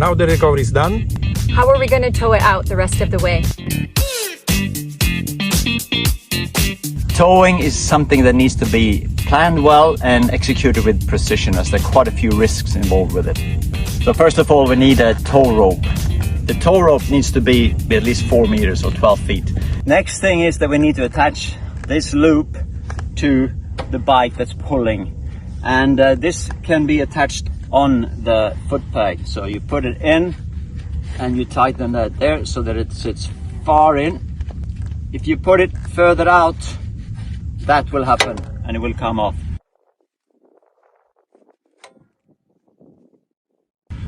Now the recovery is done. How are we going to tow it out the rest of the way? Towing is something that needs to be planned well and executed with precision, as there are quite a few risks involved with it. So first of all, we need a tow rope. The tow rope needs to be at least 4 meters or 12 feet. Next thing is that we need to attach this loop to the bike that's pulling. And this can be attached on the foot peg. So you put it in and you tighten that there so that it sits far in. If you put it further out, that will happen and it will come off.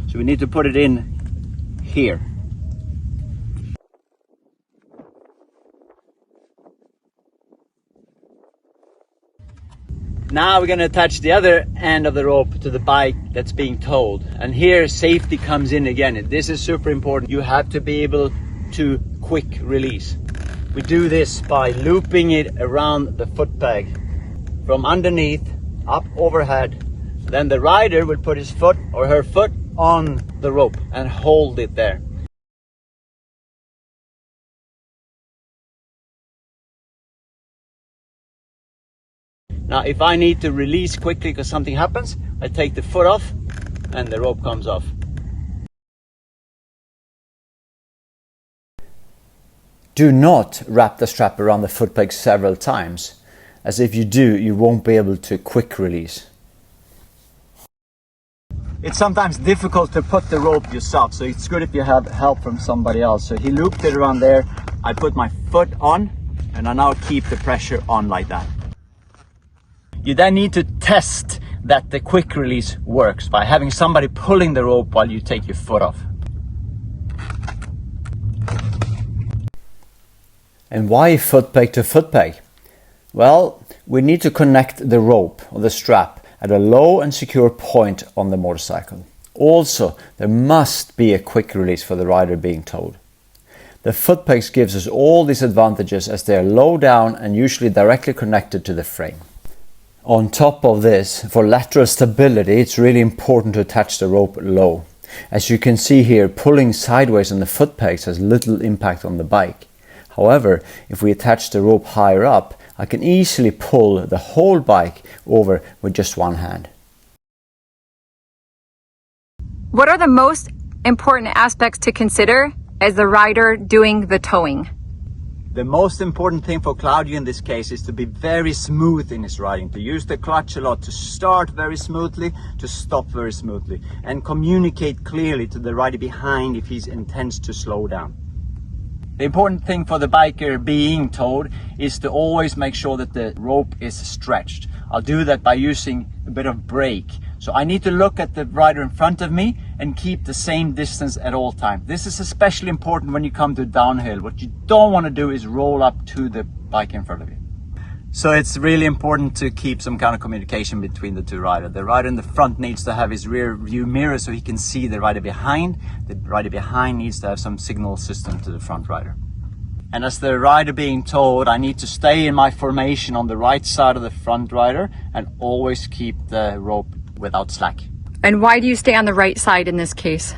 So we need to put it in here. Now we're going to attach the other end of the rope to the bike that's being towed. And here safety comes in again. This is super important. You have to be able to quick release. We do this by looping it around the foot peg from underneath up overhead. Then the rider will put his foot or her foot on the rope and hold it there. Now if I need to release quickly because something happens, I take the foot off and the rope comes off. Do not wrap the strap around the foot peg several times, as if you do, you won't be able to quick release. It's sometimes difficult to put the rope yourself, so it's good if you have help from somebody else. So he looped it around there, I put my foot on, and I now keep the pressure on like that. You then need to test that the quick release works by having somebody pulling the rope while you take your foot off. And why foot peg to foot peg? Well, we need to connect the rope or the strap at a low and secure point on the motorcycle. Also, there must be a quick release for the rider being towed. The foot pegs gives us all these advantages as they are low down and usually directly connected to the frame. On top of this, for lateral stability, it's really important to attach the rope low. As you can see here, pulling sideways on the foot pegs has little impact on the bike. However, if we attach the rope higher up, I can easily pull the whole bike over with just one hand. What are the most important aspects to consider as the rider doing the towing? The most important thing for Claudio in this case is to be very smooth in his riding, to use the clutch a lot, to start very smoothly, to stop very smoothly, and communicate clearly to the rider behind if he intends to slow down. The important thing for the biker being towed is to always make sure that the rope is stretched. I'll do that by using a bit of brake. So I need to look at the rider in front of me and keep the same distance at all times. This is especially important when you come to downhill. What you don't want to do is roll up to the bike in front of you. So it's really important to keep some kind of communication between the two riders. The rider in the front needs to have his rear view mirror so he can see the rider behind. The rider behind needs to have some signal system to the front rider. And as the rider being towed, I need to stay in my formation on the right side of the front rider and always keep the rope without slack. And why do you stay on the right side in this case?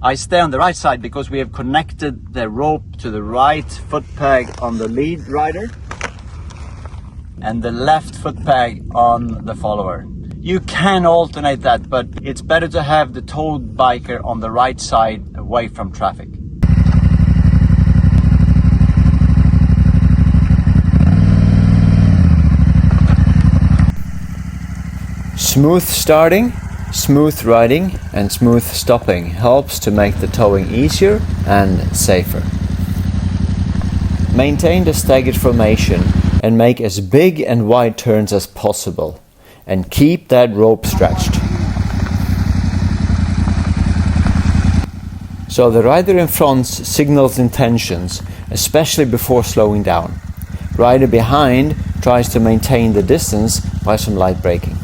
I stay on the right side because we have connected the rope to the right foot peg on the lead rider and the left foot peg on the follower. You can alternate that, but it's better to have the towed biker on the right side away from traffic. Smooth starting, smooth riding and smooth stopping helps to make the towing easier and safer. Maintain the staggered formation and make as big and wide turns as possible, and keep that rope stretched. So the rider in front signals intentions, especially before slowing down. Rider behind tries to maintain the distance by some light braking.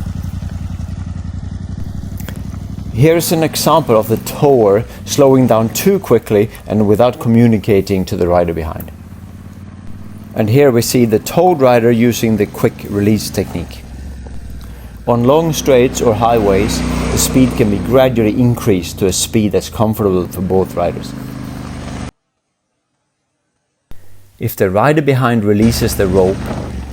Here's an example of the tower slowing down too quickly and without communicating to the rider behind. And here we see the towed rider using the quick release technique. On long straights or highways, the speed can be gradually increased to a speed that's comfortable for both riders. If the rider behind releases the rope,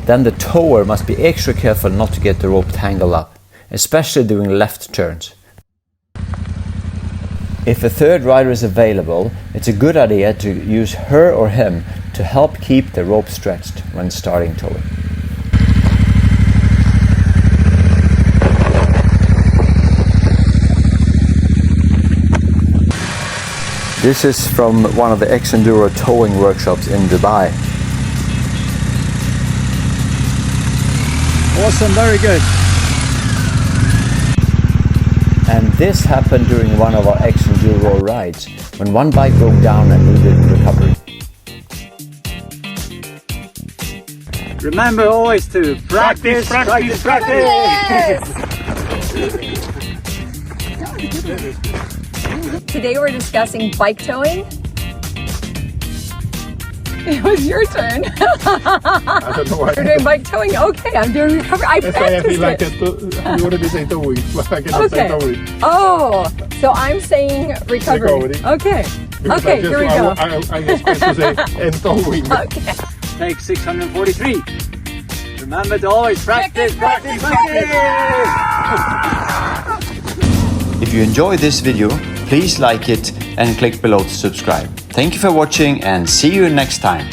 then the tower must be extra careful not to get the rope tangled up, especially during left turns. If a third rider is available, it's a good idea to use her or him to help keep the rope stretched when starting towing. This is from one of the X-Enduro towing workshops in Dubai. Awesome, very good. And this happened during one of our X-Enduro rides, when one bike broke down and needed recovery. Remember always to practice. Today we're discussing bike towing. It was your turn. I don't know why. You're doing bike towing? Okay, I'm doing recovery. I That's why I feel like practiced it. you already say towing, but I cannot say Okay. towing. Oh, so I'm saying recovery. Recovery. Okay. Because Okay, here we go. I expect to say and towing. Okay. Take 643. Remember to always practice. If you enjoyed this video, please like it and click below to subscribe. Thank you for watching and see you next time.